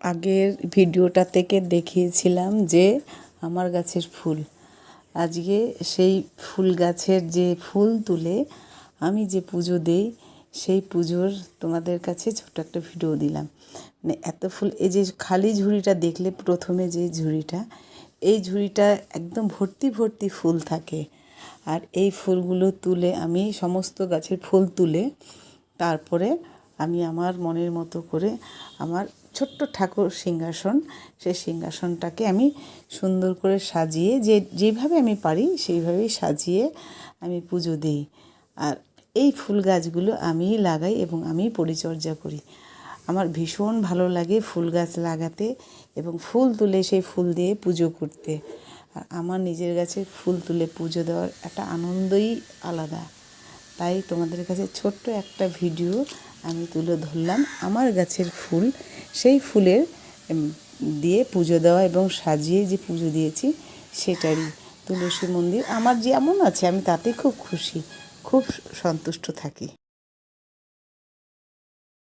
আগের ভিডিওটা থেকে দেখিয়েছিলাম যে আমার গাছের ফুল। আজকে সেই ফুল গাছের যে ফুল তুলে আমি যে পুজো দেই সেই পুজোর তোমাদের কাছে ছোট্ট একটা ভিডিও দিলাম। মানে এত ফুল, এই যে খালি ঝুড়িটা দেখলে প্রথমে, যে ঝুড়িটা, এই ঝুড়িটা একদম ভর্তি ভর্তি ফুল থাকে। আর এই ফুলগুলো তুলে আমি সমস্ত গাছের ফুল তুলে তারপরে আমি আমার মনের মতো করে আমার ছোট্ট ঠাকুর সিংহাসন, সেই সিংহাসনটাকে আমি সুন্দর করে সাজিয়ে, যেভাবে আমি পারি সেইভাবেই সাজিয়ে আমি পুজো দিই। আর এই ফুল গাছগুলো আমিই লাগাই এবং আমিই পরিচর্যা করি। আমার ভীষণ ভালো লাগে ফুল গাছ লাগাতে এবং ফুল তুলে সেই ফুল দিয়ে পুজো করতে। আর আমার নিজের গাছে ফুল তুলে পুজো দেওয়ার একটা আনন্দই আলাদা। তাই তোমাদের কাছে ছোট্ট একটা ভিডিও আমি তুলে ধরলাম আমার গাছের ফুল, সেই ফুলের দিয়ে পুজো দেওয়া এবং সাজিয়ে যে পুজো দিয়েছি সেটারই। তুলসী মন্দির আমার যেমন আছে আমি তাতে খুব খুশি, খুব সন্তুষ্ট থাকি।